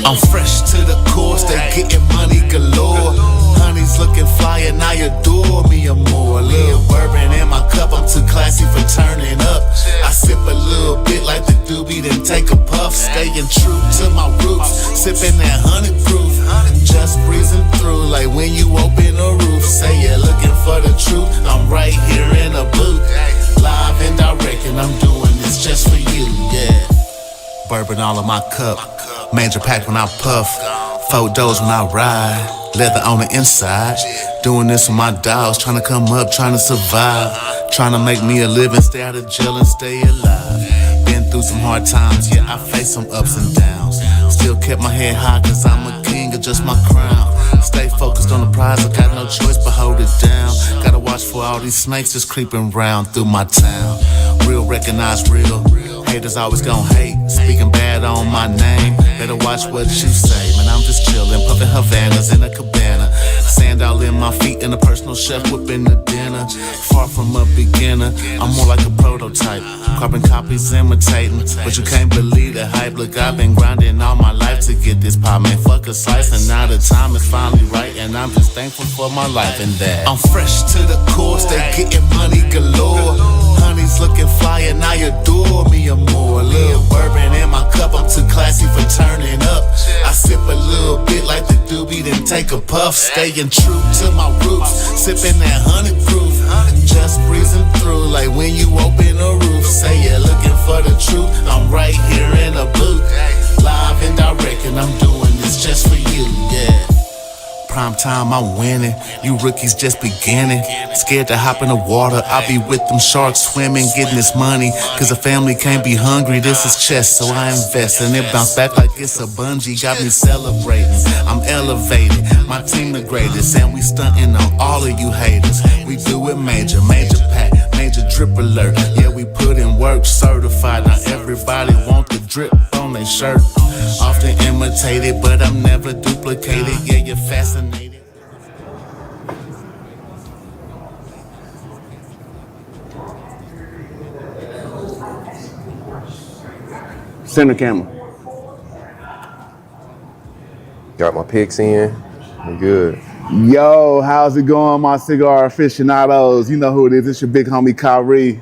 I'm fresh to the core, stay getting money galore. Honey's looking fly and I adore me more. A little bourbon in my cup, I'm too classy for turning up. I sip a little bit like the doobie, then take a puff. Staying true to my roots, sipping that 100 proof. Just breezing through like when you open a roof. Say you're looking for the truth, I'm right here in a booth. Live and direct, and I'm doing this just for you, yeah. Bourbon all in my cup, major pack when I puff, photos when I ride, leather on the inside. Doing this with my dogs, trying to come up, trying to survive, trying to make me a living, stay out of jail and stay alive. Been through some hard times, yeah, I faced some ups and downs. Still kept my head high cause I'm a king of just my crown. Stay focused on the prize, I got no choice but hold it down. Gotta watch for all these snakes just creeping round through my town. Real recognize real, haters always gon' hate, speaking bad on my name. Better watch what you say, man, I'm just chillin', puffin' Havanas in a cabana. Sand all in my feet and a personal chef whipping the dinner. Far from a beginner, I'm more like a prototype. Carbon copies imitating, but you can't believe the hype. Look, I've been grinding all my life to get this pop, man, fuck a slice. And now the time is finally right, and I'm just thankful for my life and that I'm fresh to the core, stay getting money galore. Honey's looking fly and I adore me more. A little bourbon in my cup, I'm too classy for turning up. I sip a little bit like the doobie, then take a puff. Staying true to my roots, sipping that 100 proof. Just breezing through like when you open a roof. Say you're looking for the truth, I'm right here in a booth. Live and direct, and I'm doing this just for you, yeah. Prime time, I'm winning. You rookies just beginning. Scared to hop in the water. I'll be with them sharks swimming, getting this money. Cause the family can't be hungry. This is chess, so I invest. And it bounce back like it's a bungee. Got me celebrating. I'm elevated. My team the greatest. And we stunting on all of you haters. We do it major, major pack, major drip alert. Yeah, we put in work, certified. Now everybody want the drip on their shirt. Often imitated, but I'm never duplicated. Yeah, you're fascinated. Center camera. Got my picks in. I'm good. Yo, how's it going, my cigar aficionados? You know who it is. It's your big homie, Kyrie.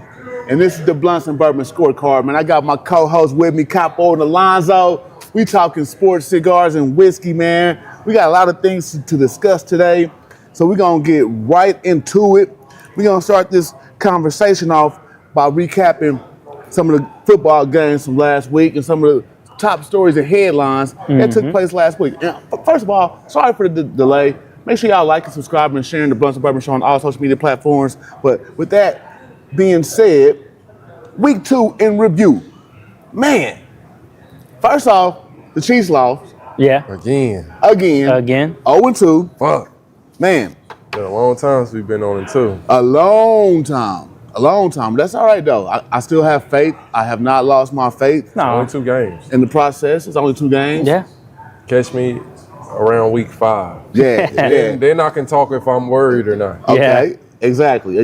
And this is the Blunts and Bourbon Scorecard, man. I got my co-host with me, Capo and Alonzo. We talking sports, cigars, and whiskey, man. We got a lot of things to discuss today, so we're going to get right into it. We're going to start this conversation off by recapping some of the football games from last week and some of the top stories and headlines that took place last week. And first of all, sorry for the delay. Make sure y'all like and subscribe and sharing the Blunts and Bourbon Show on all social media platforms. But with that being said, week 2 in review. Man, first off, the Chiefs lost. Yeah. Again. 0-2. Fuck. Man. Been a long time since we've been on it too. A long time. But that's all right, though. I still have faith. I have not lost my faith. No. Only 2 games. In the process, it's only 2 games. Yeah. Catch me around week 5. Yeah. Then I can talk if I'm worried or not. Okay. Yeah. Exactly.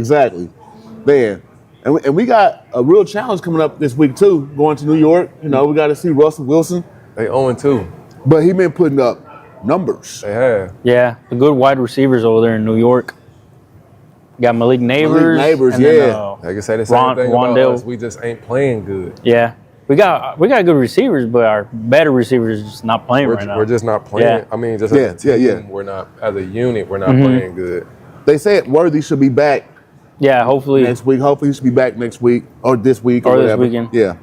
Man. And we got a real challenge coming up this week, too, going to New York. You know, we got to see Russell Wilson. They 0-2. But he been putting up numbers. They have. Yeah. The good wide receivers over there in New York. Got Malik Neighbors. And Like I said, the same thing about us. We just ain't playing good. Yeah. We got good receivers, but our better receivers just not playing right now. We're just not playing. Yeah. I mean, just as a team, we're not, as a unit, we're not playing good. They said Worthy should be back Yeah, hopefully. next week. Hopefully he should be back next week or this week or Or this whatever. weekend. Yeah.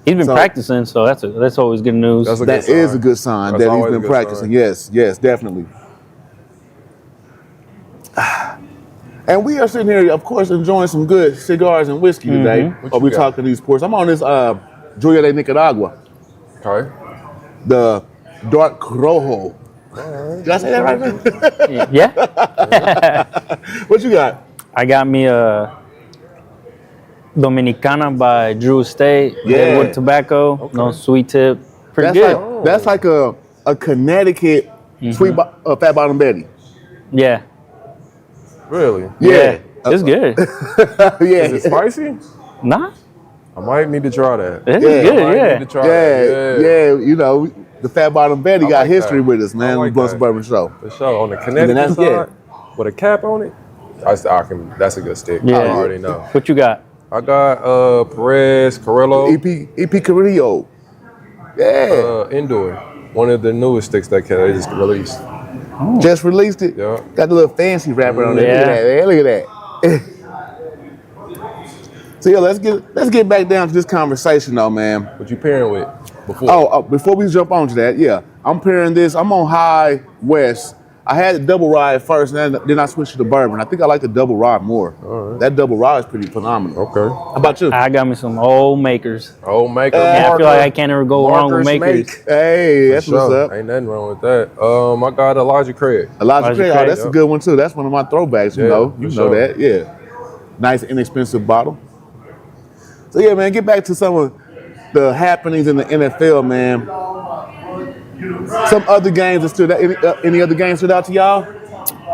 He's been practicing, so that's always good news. That's a That good is sign. a good sign That's that he's always a been good practicing. sign. Yes, definitely. And we are sitting here, of course, enjoying some good cigars and whiskey today. What While you we got? talking these sports. I'm on this Julia de Nicaragua, Okay. the Dark Rojo. Did I say that right? Yeah. What you got? I got me a Dominicana by Drew Estate. Yeah. Deadwood tobacco. No sweet tip. Pretty good. That's like a Connecticut sweet fat bottom Betty. Yeah. Really? Yeah. It's good. Yeah. Is it spicy? Nah. I might need to try that. It's Yeah. good, I might yeah. need to try that. Yeah. You know, the Fat Bottom Betty I got like history that. with us, man. I On like the Blunts that. and Bourbon Show. For sure. On the then Connecticut that's- side, yeah. with a cap on it, that's a good stick. Yeah. I already know. What you got? I got Perez, Carrillo, EP Carrillo. Yeah. Indoor. One of the newest sticks that they just released. Just released it. Yeah. Got the little fancy wrapper on it. Yeah. Look at that. So yeah, let's get back down to this conversation though, man. What you pairing with before? Before we jump onto that, yeah, I'm pairing this. I'm on High West. I had the double rye at first, and then I switched to the bourbon. I think I like the double rye more. All right. That double rye is pretty phenomenal. Okay. How about you? I got me some old makers. Old maker. Yeah, I feel like I can't ever go wrong with Markers makers. make. Hey, that's Sure. what's up. Ain't nothing wrong with that. I got Elijah Craig. Elijah Elijah Craig, Craig, that's a good one too. That's one of my throwbacks. You Yeah, know, for you know sure. that. Yeah, nice inexpensive bottle. So yeah, man, get back to some of the happenings in the NFL, man. Some other games that stood out. Any other games stood out to y'all?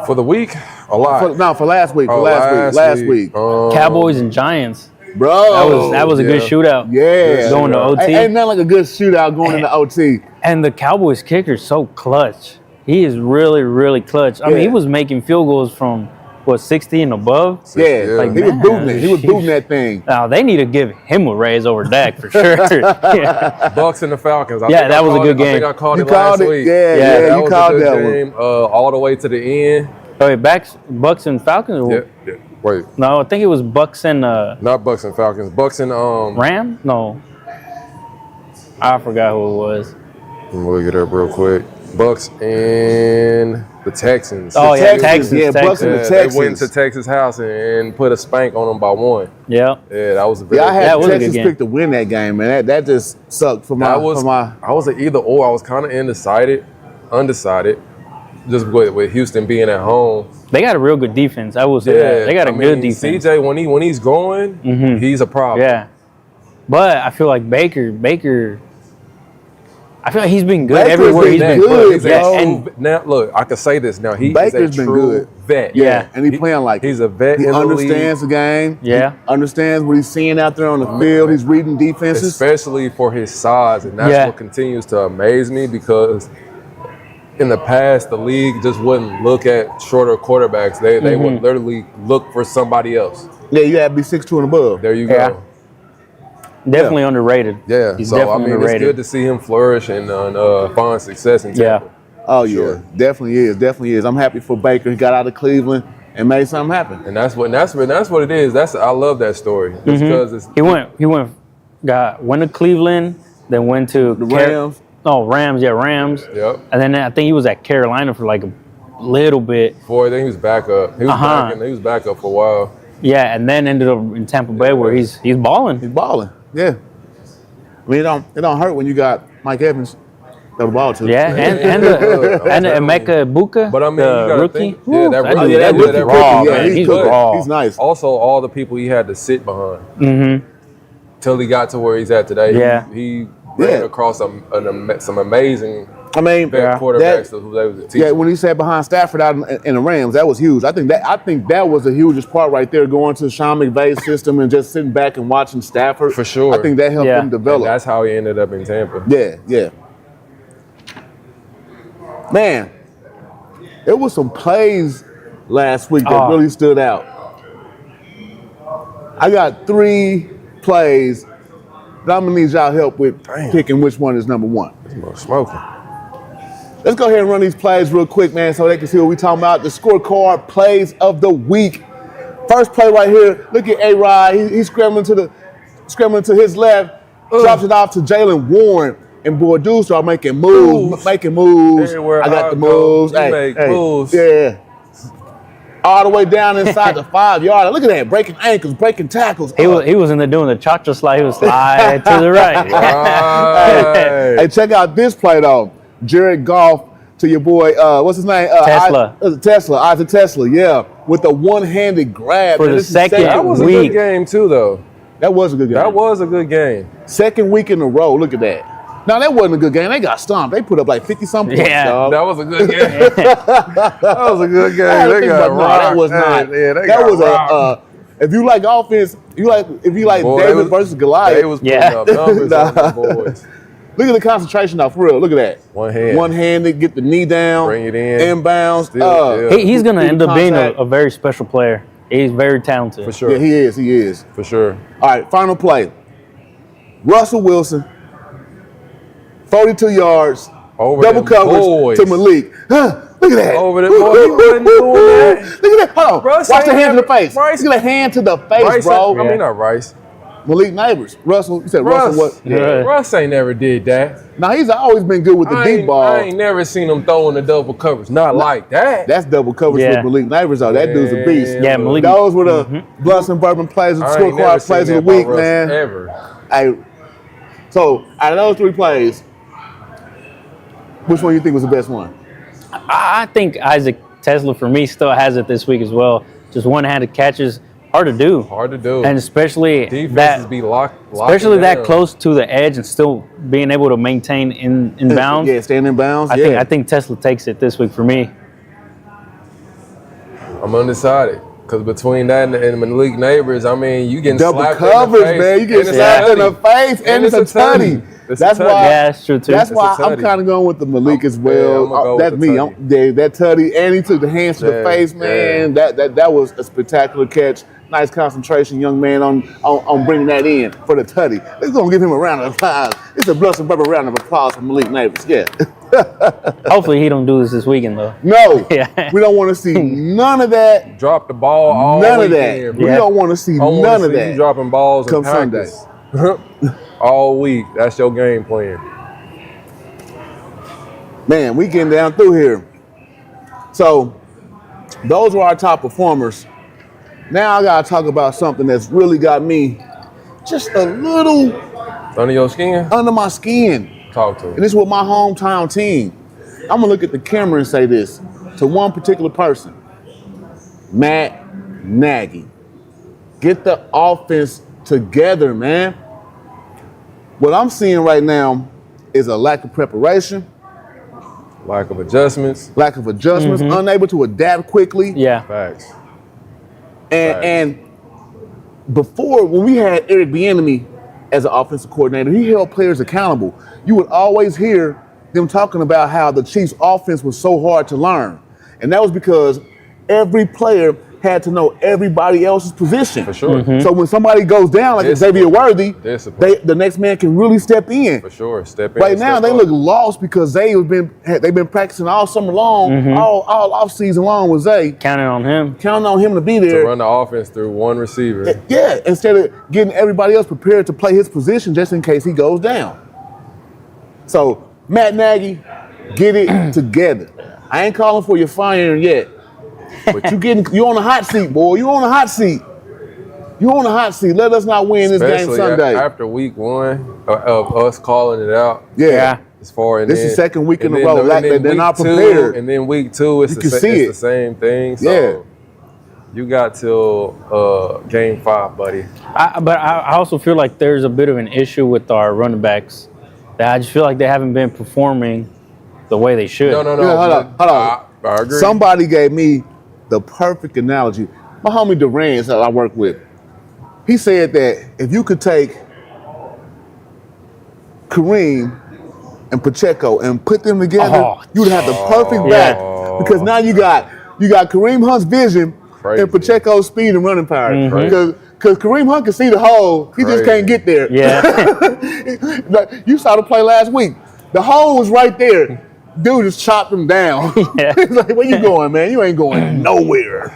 For the week, a lot. For last week. Oh, Last week. Cowboys and Giants. Bro. That was a good yeah. shootout. Yeah. Going to OT. Ain't nothing like a good shootout going into OT. And the Cowboys kicker's so clutch. He is really, really clutch. I mean, he Yeah. was making field goals from, 60 and above? Yeah. Like, he was man, booting it. He was sheesh. booting that thing. Now, they need to give him a raise over Dak for sure. Yeah. Bucks and the Falcons. I Yeah, think that I was a called good it- I game. think I called You it last called it. week. Yeah, that you was called a good that one. game, all the way to the end. Oh, wait, Bucks and Falcons? Or- Yeah. Wait, No, I think it was Bucks and not Bucks and Falcons. Bucks and Rams? No. I forgot who it was. Let me look it up real quick. Bucks and the Texans. Oh, The yeah, Texans. Texans. Yeah, Bucks and the Yeah, Texans. They went to Texas' house and put a spank on them by one. Yeah. Yeah, that was a very Yeah, I had That was a good Texas game. pick to win that game, man. That just sucked for my. I was an either or. I was kind of undecided, just with Houston being at home. They got a real good defense. I will say that. They got a good defense. CJ, when he's going, he's a problem. Yeah. But I feel like Baker, I feel like he's been good Baker's everywhere been he's been. good, He's Yeah, bro. and now look, I can say this now. He Baker's is been a true good. vet. Yeah, and he playing like he's a vet He in the understands the game. Yeah. He understands what he's seeing out there on the field. He's reading league, defenses. especially for his size, and that's Yeah. what continues to amaze me because in the past the league just wouldn't look at shorter quarterbacks. They would literally look for somebody else. Yeah, you gotta be 6'2" and above. There you Yeah. go. definitely underrated. Yeah, He's so I definitely mean, underrated. it's good to see him flourish and find success in Yeah. Tampa. Oh yeah, Sure. definitely is. I'm happy for Baker. He got out of Cleveland and made something happen. And that's what it is. I love that story. It's because it's He went to Cleveland, then went to The Rams. Rams, Rams. Yep. And then I think he was at Carolina for like a little bit. Boy, then he was back up. He was back up for a while. Yeah, and then ended up in Tampa Bay where he's balling. He's balling. Yeah. I mean, it don't hurt when you got Mike Evans throw the ball to. Yeah, and Emeka Buka, But I mean, the you gotta rookie. think, yeah, that Woo, rookie, that dude, rookie raw, yeah, man. he's He's good. raw. He's nice. Also, all the people he had to sit behind Mm-hmm. till he got to where he's at today. Yeah. He ran Yeah. across some amazing I mean, quarterbacks who they was teaching. yeah, when he sat behind Stafford out in the Rams, that was huge. I think that was the hugest part right there, going to Sean McVay's system and just sitting back and watching Stafford. For sure. I think that helped Yeah. him And develop. that's how he ended up in Tampa. Yeah. Man, it was some plays last week that Oh. really stood out. I got 3 plays that I'm gonna need y'all help with picking which one is number 1. Smoking. Let's go ahead and run these plays real quick, man, so they can see what we're talking about. The scorecard plays of the week. First play right here. Look at A-Rod. He's scrambling to his left, drops it off to Jalen Warren, and Bordeaux start making moves. Everywhere I got I the go, moves. you make moves. Yeah. All the way down inside the 5-yard. Look at that, breaking ankles, breaking tackles. He was in there doing the cha-cha slide. He was slide to the right. Right. Hey, check out this play though. Jared Goff to your boy, what's his name? Tesla. Isaac Tesla, yeah. With a one-handed grab. For Man, the this is second That was a week. good game too, though. That was a good game. That was a good game. Second week in a row. Look at that. No, that wasn't a good game. They got stomped. They put up like 50-some points, Yeah. dog. That was a good game. That was a good game. I had to They think got about- no, that rocked. was not. Yeah, they that got was rocked. if you like offense, if you like Boy, David they was- versus Goliath. They was putting Yeah. up numbers on them boys. Look at the concentration though, for real. Look at that. One hand. One handed, get the knee down. Bring it in. Inbounds. Still, He's going to end up being contact. a very special player. He's very talented. For sure. Yeah, he is. He is. For sure. All right, final play. Russell Wilson, 42 yards, Over double them coverage boys. to Malik. Look at that. Over the boy. He wasn't doing that. Look at that. Hold on. Russ Watch the ain't hand to the never- face. Rice- Look at the hand to the face, Rice, bro. I mean, not Rice. Malik Neighbors. Russell, you said Russ. Russell what? Yeah. Russ ain't never did that. Now, he's always been good with the deep ball. I ain't never seen him throwing the double coverage. Not like that. That's double coverage Yeah. with Malik Neighbors, though. That dude's a beast. Yeah, Malik. Those were the Blunts and Bourbon plays, the I ain't never scorecard seen plays of that the week, about Russ man. Ever. Hey, so, out of those 3 plays, which one you think was the best one? I think Isaac Tesla, for me, still has it this week as well. Just one-handed catches, hard to do. Hard to do. And especially Defenses that, be locked. especially that close to the edge and still being able to maintain in bounds. Yeah, staying in bounds. I think Tesla takes it this week for me. I'm undecided. Because between that and Malik Neighbors, I mean, you getting double slapped coverage, in the face. man. You get and it's slapped a in the tutty. face, and it's a tutty. It's a That's tutty. why. Yeah, that's true too. That's It's why a I'm tutty. kind of going with the Malik as well. Yeah, I'm gonna go That's with the me. tutty. That tutty, and he took the hands to the Yeah, face, man. yeah. That was a spectacular catch. Nice concentration, young man, on bringing that in for the tutty. Let's go and give him a round of applause. It's a Blunts and Bourbon round of applause for Malik Neighbors. Yeah. Hopefully he don't do this weekend though. No, Yeah. we don't want to see none of that. Drop the ball all None of weekend, that. bro. We don't want to see I wanna none of see that. You dropping balls Come in practice. all week. That's your game plan. Man, we getting down through here. So, those were our top performers. Now I gotta talk about something that's really got me just a little Under your skin? under my skin. Talk to And me. this is with my hometown team. I'm gonna look at the camera and say this to one particular person. Matt Nagy. Get the offense together, man. What I'm seeing right now is a lack of preparation, Lack of adjustments. lack of adjustments, unable to adapt quickly. Yeah. Facts. And before, when we had Eric Bieniemy as an offensive coordinator, he held players accountable. You would always hear them talking about how the Chiefs' offense was so hard to learn. And that was because every player had to know everybody else's position. For sure. So when somebody goes down, like Discipline. Xavier Worthy, Discipline. the next man can really step in. For sure. Step in. Right now, step they up. look lost because they've been practicing all summer long, all off season long with Zay, Counting on him. counting on him to be to there. run the offense through one receiver. Yeah, instead of getting everybody else prepared to play his position just in case he goes down. So, Matt Nagy, get it together. I ain't calling for your firing yet, but you on the hot seat, boy. You on the hot seat. You on the hot seat. Let us not win this game Especially Sunday. after week one of us calling it out. Yeah. As far and This then, is second week in and a then row. the- Like and then they're week not two, prepared. and then week two, it's, You the, can see it's it. the same thing. So Yeah. you got till game 5, buddy. But I also feel like there's a bit of an issue with our running backs. That I just feel like they haven't been performing the way they should. No. Yeah, hold on. I agree. Somebody gave me the perfect analogy. My homie Durant that I work with, he said that if you could take Kareem and Pacheco and put them together, Oh. you'd have the perfect Yeah. back. Because now you got Kareem Hunt's vision Crazy. and Pacheco's speed and running power. Crazy. Because Kareem Hunt can see the hole, he just Crazy. can't get there. Yeah. Like, you saw the play last week. The hole was right there. Dude just chopped him down. Yeah. It's like, where you going, man? You ain't going nowhere.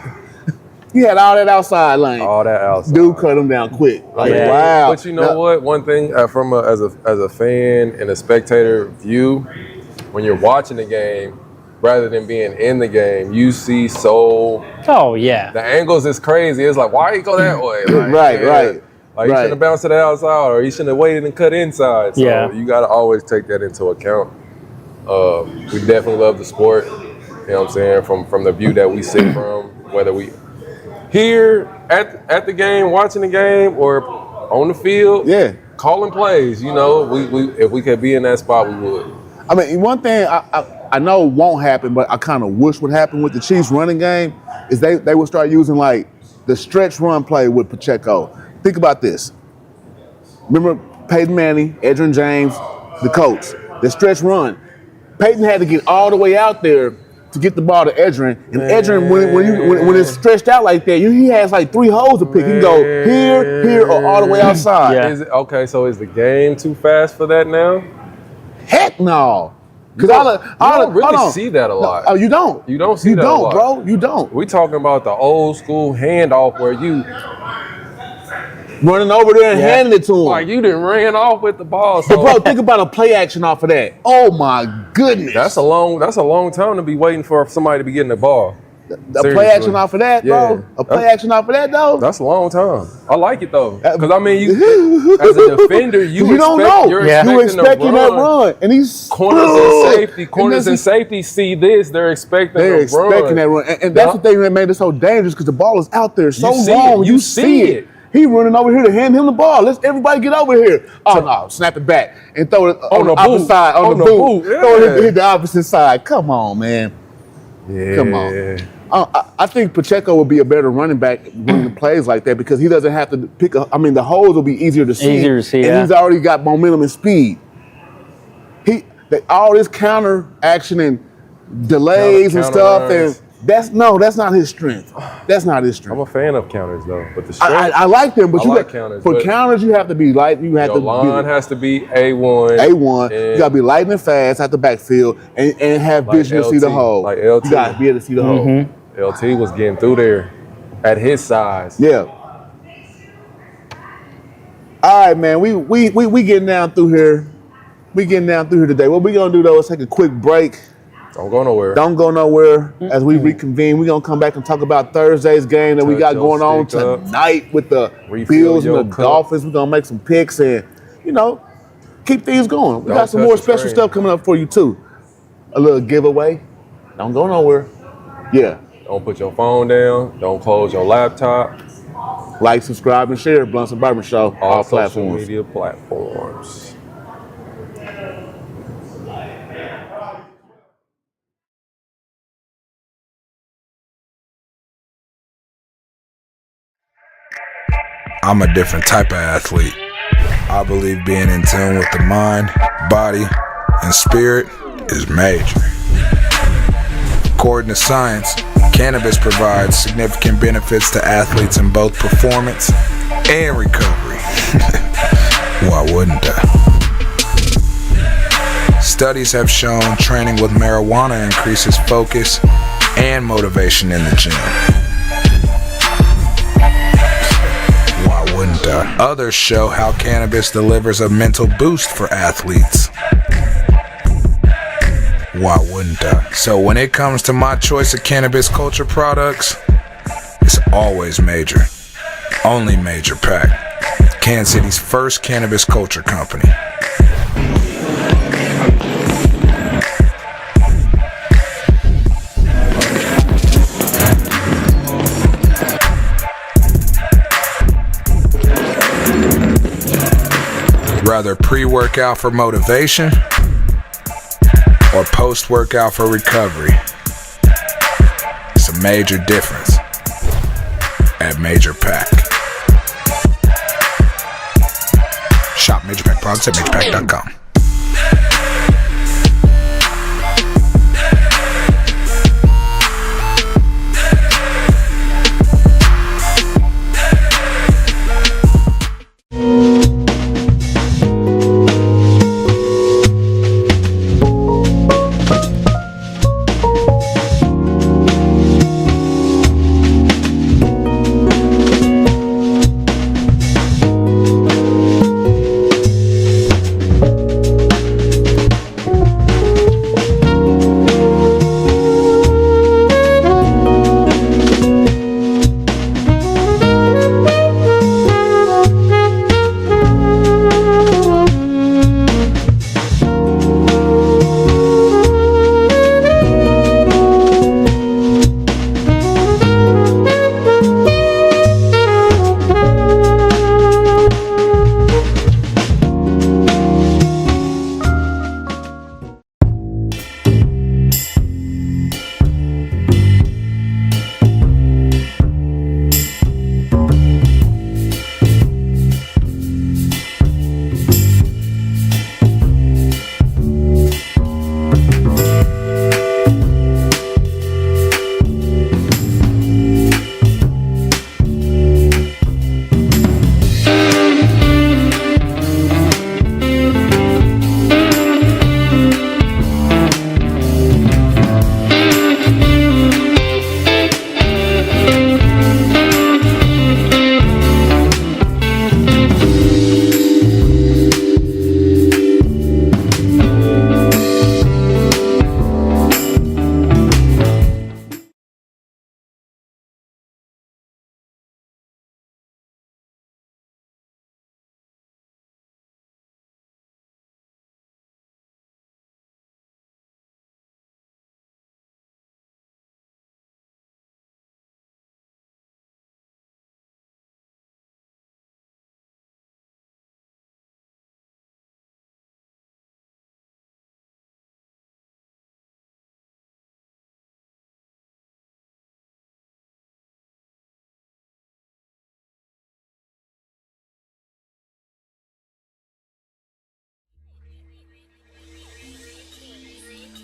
He had all that outside lane. all that outside. Dude cut him down quick. Like, Yeah. wow. But you know Now- what? One thing from as a fan and a spectator view, when you're watching the game, rather than being in the game, you see Oh yeah. the angles is crazy. It's like, why he go that way? Like, Right, man, right. Like he Right. shouldn't have bounced to the outside, or he shouldn't have waited and cut inside. So Yeah. you got to always take that into account. We definitely love the sport. You know what I'm saying? From the view that we sit from, whether we here at the game, watching the game, or on the field, Yeah. calling plays. You know, we if we could be in that spot, we would. I mean, one thing I know won't happen, but I kind of wish would happen with the Chiefs running game is they would start using like the stretch run play with Pacheco. Think about this. Remember Peyton Manning, Edgerrin James, the coach. The stretch run. Peyton had to get all the way out there to get the ball to Edrin. And Edrin, when it's stretched out like that, he has like 3 holes to pick. He can go here, or all the way outside. Yeah. Okay, so is the game too fast for that now? Heck no. You don't really see that a lot. Oh, you don't. You don't see that a lot. Bro. You don't. We talking about the old school handoff where you running over there and handing it to him. Like you done ran off with the ball. So But bro, think about a play action off of that. Oh my goodness. that's a long time to be waiting for somebody to be getting the ball. A play action off of that, bro. Yeah. A play action off of that, though. That's a long time. I like it though, because I mean, you as a defender, you don't know. You're expecting that run, and he's corners and safety see this. They're expecting that run, and that's the thing that made it so dangerous because the ball is out there so You see long. it. You You see see it. it. He running over here to hand him the ball. Let's everybody get over here. Oh no, snap it back and throw it on the opposite side. On the boot. Yeah. Throw it hit the opposite side. Come on, man. Yeah. Come on. I think Pacheco would be a better running back running plays like that because he doesn't have to pick I mean, the holes will be easier to see. And he's already got momentum and speed. All this counter action and delays and stuff, runs. and that's not his strength. That's not his strength. I'm a fan of counters though, but the I like them, but counters. For counters, you have to be light. You have Your to line has to be A1. A1. You gotta be light and fast at the backfield, and have Like vision to see the LT, hole. like LT. You gotta be able to see the hole. LT was getting through there at his size. Yeah. All right, man. We getting down through here. We getting down through here today. What we gonna do though is take a quick break. Don't go nowhere. Don't go nowhere. As we reconvene, we're gonna come back and talk about Thursday's game that we got going on tonight with the Bills and the Dolphins. We're gonna make some picks and, keep things going. We got some more special stuff coming up for you too. A little giveaway. Don't go nowhere. Yeah. Don't put your phone down. Don't close your laptop. Like, subscribe, and share. Blunts and Bourbon Show. All social platforms. media platforms. I'm a different type of athlete. I believe being in tune with the mind, body, and spirit is major. According to science, cannabis provides significant benefits to athletes in both performance and recovery. Why wouldn't I? Studies have shown training with marijuana increases focus and motivation in the gym. Others show how cannabis delivers a mental boost for athletes. Why wouldn't I? So when it comes to my choice of cannabis culture products, it's always major. Only Major Pack. Kansas City's first cannabis culture company. Rather pre-workout for motivation or post-workout for recovery. It's a major difference at Major Pack. Shop Major Pack products at majorpack.com.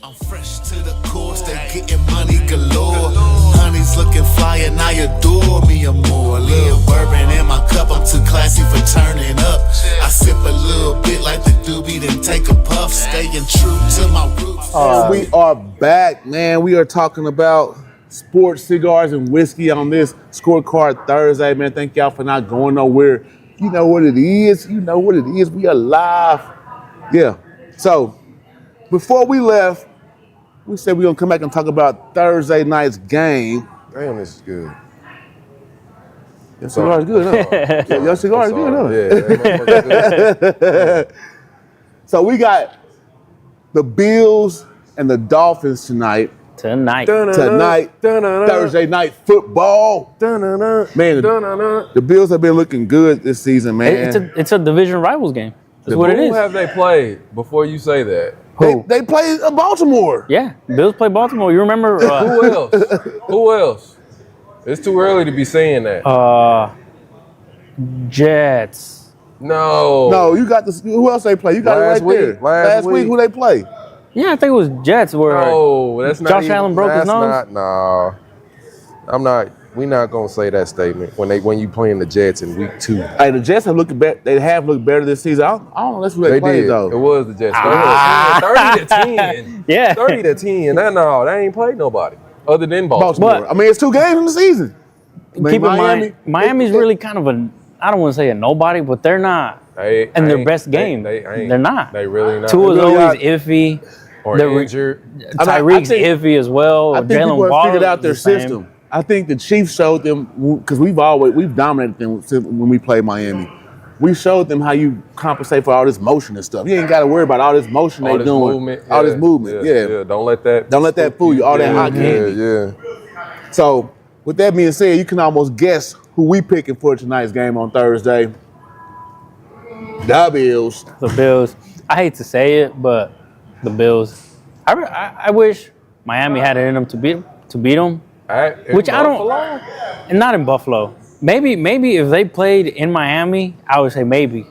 I'm fresh to the course, they getting money galore. Honey's looking fly and I adore me a more. Little bourbon in my cup, I'm too classy for turning up. I sip a little bit like the doobie, then take a puff. Staying true to my roots. We are back, man. We are talking about sports, cigars, and whiskey on this Scorecard Thursday, man. Thank y'all for not going nowhere. You know what it is. You know what it is. We are live. Yeah. So, before we left, we said we're going to come back and talk about Thursday night's game. Damn, this is good. Your cigar is good, huh? Your cigar is good, huh? Yeah, that motherfucker's good. So, we got the Bills and the Dolphins tonight. Tonight. Thursday night football. Man, the Bills have been looking good this season, man. It's a division rivals game. That's what it is. Who have they played before you say that? They played Baltimore. Yeah, Bills play Baltimore. You remember? Who else? Who else? It's too early to be saying that. Jets. No, you got this. Who else they play? You got Last it right there. week. Last week, week. who they play? Yeah, I think it was Jets where No, that's not. Josh Allen broke his nose. No, I'm not. We're not gonna say that statement when you playing the Jets in week 2. Hey, the Jets have looked better. They have looked better this season. I don't know. That's who they played did. though. It was the Jets. 30-10. Yeah. 30-10. They ain't played nobody other than Baltimore. Baltimore. I mean, it's 2 games in the season. I mean, Keep in mind, Miami's really kind of I don't want to say a nobody, but they're not. In their best game. They're not. They really not. Tua's really always iffy. Or They're injured. Tyreek's iffy as well. I think people have figured out their system. Same. I think the Chiefs showed them because we've dominated them when we played Miami. We showed them how you compensate for all this motion and stuff. You ain't got to worry about all this motion All they this doing. movement. All this movement. Yeah. Don't let that fool you. All that hot candy. Yeah. So, with that being said, you can almost guess who we picking for tonight's game on Thursday. The Bills. The Bills. I hate to say it, but the Bills. I wish Miami had it in them to beat them. Which I don't. And not in Buffalo. Maybe if they played in Miami, I would say maybe.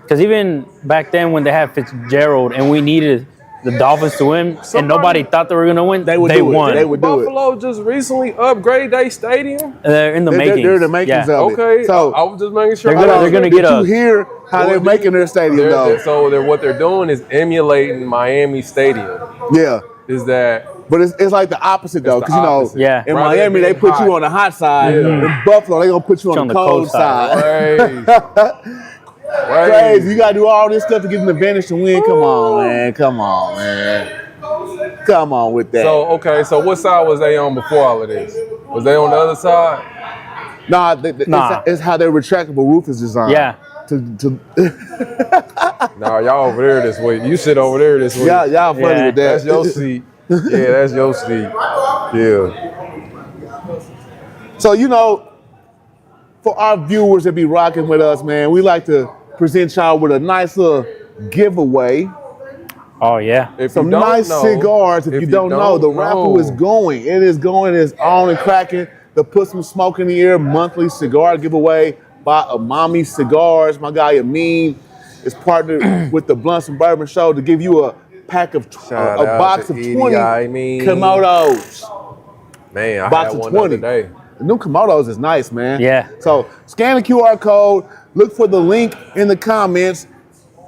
Because even back then when they had Fitzgerald and we needed the Dolphins to win and nobody thought they were going to win, they won. They would do it. Buffalo just recently upgraded their stadium. They're in the makings. They're the makings of it. Okay, So I was just making sure. They're gonna get Did you hear how they're making their stadium though? So what they're doing is emulating Miami Stadium. Yeah. Is that? But it's like the opposite though, because Yeah. in Rather Miami than they put hot. you on the hot side. In Buffalo they gonna put you on the cold side. Crazy. You gotta do all this stuff to get an advantage to win. Come on, man. Come on with that. So what side was they on before all of this? Was they on the other side? Nah. It's how their retractable roof is designed. Yeah. Nah, y'all over there this week. You sit over there this week. Y'all funny with that. That's your seat. Yeah, that's your seat. Yeah. So, for our viewers that be rocking with us, man, we like to present y'all with a nice little giveaway. Oh, yeah. Some nice cigars. If you don't know, the raffle is going. It is going. It's on and cracking. The Put Some Smoke in the Air monthly cigar giveaway by Amami Cigars. My guy Amin is partnered with the Blunts and Bourbon Show to give you a pack of a box of 20 Komodos. Man, I Box had of one 20. the other day. The new Komodos is nice, man. Yeah. So scan the QR code, look for the link in the comments,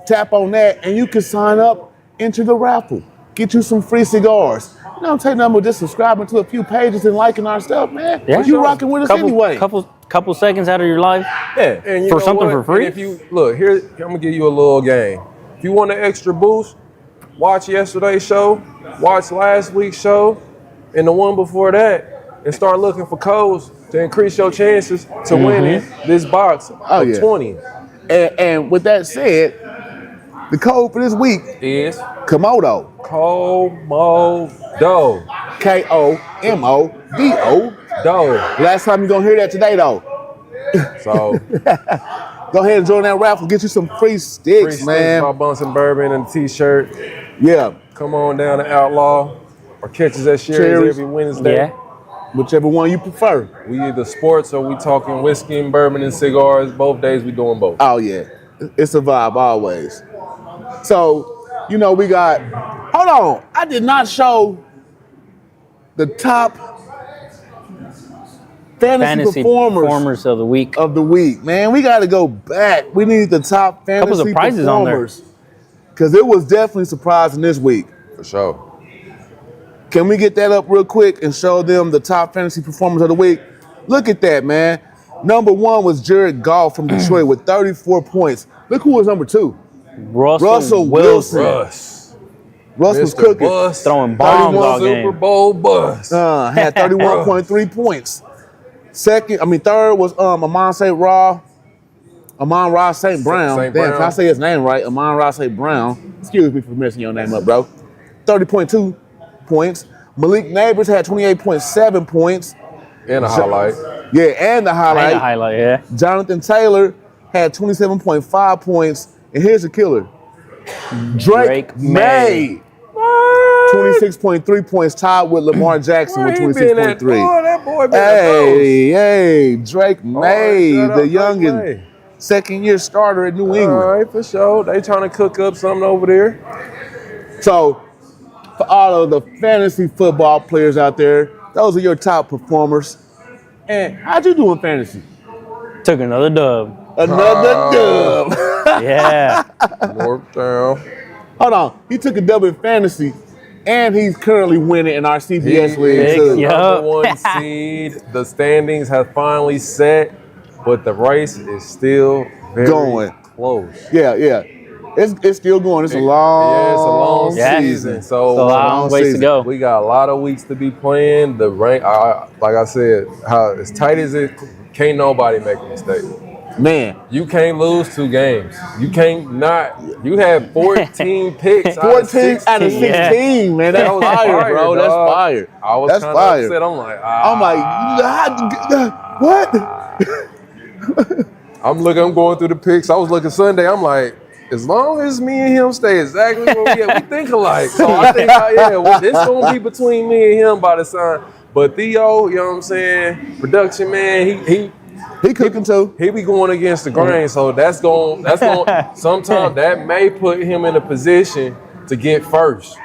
tap on that, and you can sign up, enter the raffle. Get you some free cigars. Don't take nothing but just subscribing to a few pages and liking our stuff, man. Yeah. You rocking with us anyway. Couple seconds out of your life. Yeah. And you For know something what? for free? And if you look here, I'm gonna give you a little game. If you want an extra boost, watch yesterday's show, watch last week's show, and the one before that, and start looking for codes to increase your chances to winning this box of 20. And with that said, the code for this week Is Komodo. Komodo. Komodo. Dough. Last time you're gonna hear that today though. So Go ahead and join that raffle. Get you some free sticks, man. my Bunsen and Bourbon and a t-shirt. Yeah. Come on down to Outlaw or catch us at Sherry's every Wednesday. Yeah. Whichever one you prefer. We either sports or we talking whiskey and bourbon and cigars. Both days we doing both. Oh yeah. It's a vibe always. So, we got, hold hold on. I did not show the top fantasy performers of the week. Man, we got to go back. We need the top fantasy Couple surprises performers. Because it was definitely surprising this week. For sure. Can we get that up real quick and show them the top fantasy performers of the week? Look at that, man. Number 1 was Jared Goff from Detroit with 34 points. Look who was number 2. Russell Wilson. Russ was cooking. Bus, throwing bombs all game. Super Bowl bus. Had 31.3 points. Third was Amon-Ra St. Brown. St. Damn, Brown. can I say his name right? Amon-Ra St. Brown. Excuse me for messing your name up, bro. 30.2 points. Malik Neighbors had 28.7 points. And a highlight. Yeah, and the highlight. Yeah. Jonathan Taylor had 27.5 points. And here's the killer. Drake May. 26.3 points, tied with Lamar Jackson with 26.3. That boy been Hey, Drake May, the youngin', second-year starter at New England. All right, for sure. They trying to cook up something over there. So, for all of the fantasy football players out there, those are your top performers. And how'd you do in fantasy? Took another dub. Another dub. Yeah. North down. Hold on. He took a dub in fantasy, and he's currently winning in our CBS league. too. Yeah. Number 1 seed. The standings have finally set, but the race is still very close. Yeah. It's still going. It's a long season. So it's a long ways to go. We got a lot of weeks to be playing. The rank, like I said, how as tight as it, can't nobody make a mistake. Man, you can't lose 2 games. You can't not. You had 14 picks. 14 out of 16, man. That's fire, bro. That's fire. I was kind of upset. I'm like, what? I'm going through the picks. I was looking Sunday. I'm like, as long as me and him stay exactly where we at, we think alike. So I think, it's going to be between me and him by the time. But Theo, you know what I'm saying? Production man, he cooking too. He be going against the grain, so that's going. Sometimes that may put him in a position to get first.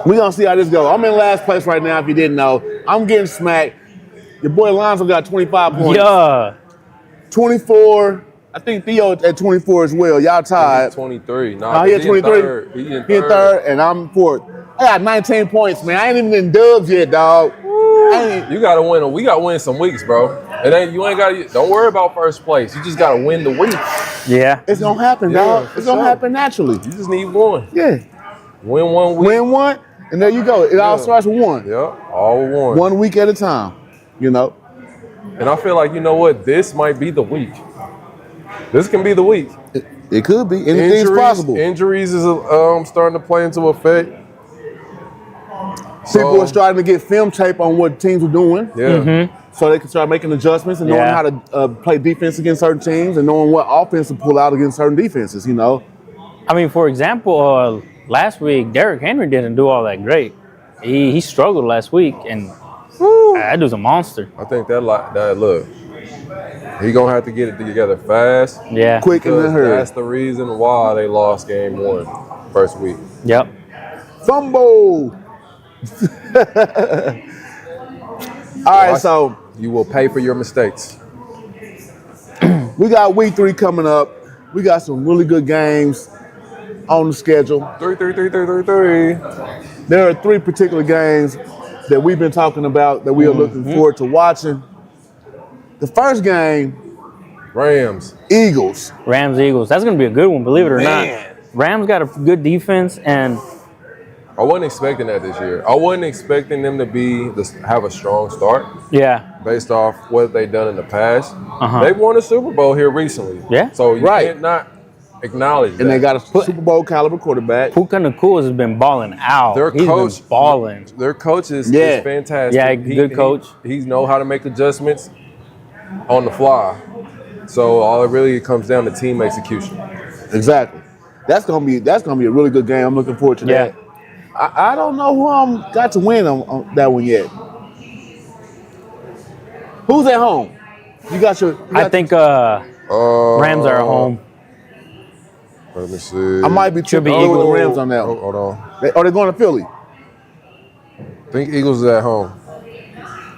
We gonna see how this goes. I'm in last place right now. If you didn't know, I'm getting smacked. Your boy Lonzo got 25 points. Yeah. 24. I think Theo at 24 as well. Y'all tied. 23. He at 23. He in third, and I'm fourth. I got 19 points, man. I ain't even in dubs yet, dog. You gotta win. We gotta win some weeks, bro. Don't worry about first place. You just gotta win the week. Yeah. It's gonna happen, dog. It's gonna happen naturally. You just need one. Yeah. Win 1 week. Win one, and there you go. It all starts with one. Yeah, all with one. 1 week at a time, you know. And I feel like, you know what? This might be the week. This can be the week. It could be. Anything's possible. Injuries is starting to play into effect. People are starting to get film tape on what teams are doing. Yeah. Mm-hmm. So they can start making adjustments and knowing how to play defense against certain teams and knowing what offense to pull out against certain defenses, you know. I mean, for example, last week, Derrick Henry didn't do all that great. He struggled last week, and that dude's a monster. I think that look, he gonna have to get it together fast. Yeah. Quick and in a hurry. That's the reason why they lost game 1 first week. Yep. Fumble. All right, so you will pay for your mistakes. We got week 3 coming up. We got some really good games on the schedule. 3. There are 3 particular games that we've been talking about that we are looking forward to watching. The first game, Rams, Eagles. That's going to be a good one, believe it or not. Rams got a good defense, and I wasn't expecting that this year. I wasn't expecting them to have a strong start. Yeah. Based off what they've done in the past. Uh-huh. They've won a Super Bowl here recently. Yeah. So you can't not acknowledge that. And they got a Super Bowl caliber quarterback. Puka Nacua has been balling out. He's been balling. Their coach is fantastic. Yeah, good coach. He knows how to make adjustments on the fly. So all it really comes down to team execution. Exactly. That's gonna be a really good game. I'm looking forward to that. I don't know who got to win on that one yet. Who's at home? I think Rams are at home. Let me see. I might be tripping be with the Eagles. Rams on that one. Hold on. Are they going to Philly? I think Eagles is at home.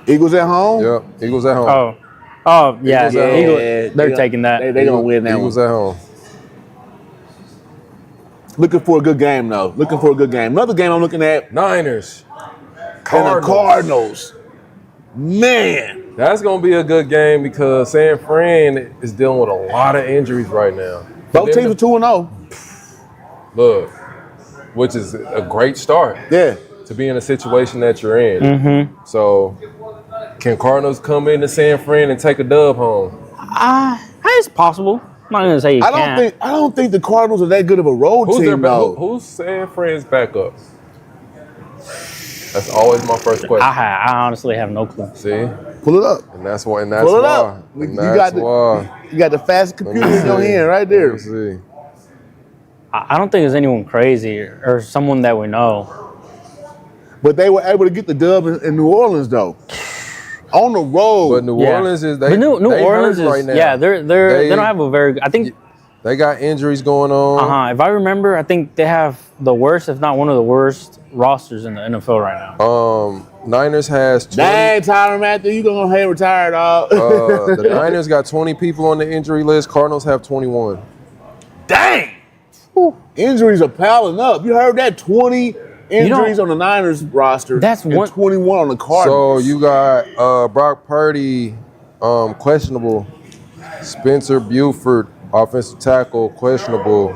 Eagles at home? Yep, Eagles at home. Oh, yeah. Eagles at home. Eagles, they're taking that. They're going to win that Eagles one. at home. Looking for a good game, though. Looking for a good game. Another game I'm looking at. Niners. And the Cardinals. Man. That's going to be a good game because San Fran is dealing with a lot of injuries right now. Both teams are 2-0. Look, which is a great start. Yeah. To be in a situation that you're in. So, can Cardinals come into San Fran and take a dub home? It's possible. I'm not gonna say you can't. I don't think the Cardinals are that good of a road team, though. Who's San Fran's backup? That's always my first question. I honestly have no clue. See, Pull it up. and that's why. And that's Pull it why. up. And You that's got why. You got the fastest computer in your hand right Let there. me see. I don't think there's anyone crazy or someone that we know. But they were able to get the dub in New Orleans, though. On the road. But New Orleans is they. But New they Orleans hurt is right now. yeah. They don't have a very. I think. They got injuries going on. If I remember, I think they have the worst, if not one of the worst, rosters in the NFL right now. Niners has 20. Dang, Tyler Matthew, you gonna have retired, dog. The Niners got 20 people on the injury list. Cardinals have 21. Dang. Injuries are piling up. You heard that? 20 injuries on the Niners roster. That's and one- 21 on the So Cardinals. you got Brock Purdy, questionable. Spencer Buford, offensive tackle, questionable.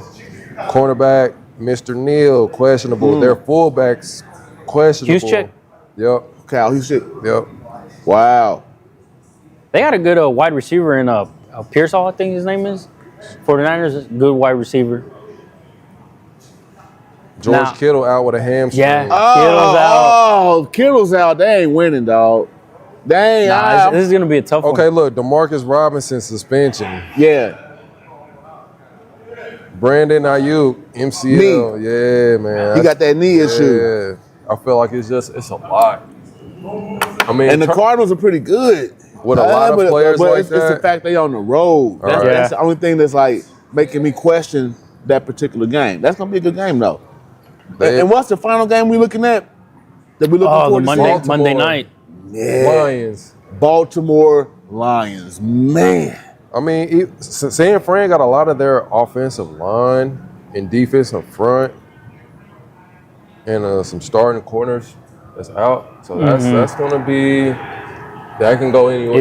Cornerback, Mr. Neal, questionable. Their fullbacks, questionable. Juszczyk? Yep. Cal, he shit. Yep. Wow. They got a good wide receiver in Pearsall, I think his name is. 49ers, good wide receiver. George Now- Kittle out with a hamstring. Yeah. Kittle's out. Oh, Kittle's out. They ain't winning, dog. They ain't. Nah, this is going to be a tough Okay, one. look, DeMarcus Robinson suspension. yeah. Brandon Ayuk, MCL. Yeah, man. He got that knee issue. Yeah. I feel like it's a lot. I mean, And the Cardinals are pretty good. With a lot of players like it's the that. fact they on the road. That's, right. that's the only thing that's like making me question that particular game. That's gonna be a good game though. And what's the final game we looking at? That we looking Oh, forward the to Baltimore. Monday night. Yeah. Lions. Baltimore Lions. Man. I mean, San Fran got a lot of their offensive line and defense up front, and some starting corners that's out. So that's gonna be. That can go anywhere.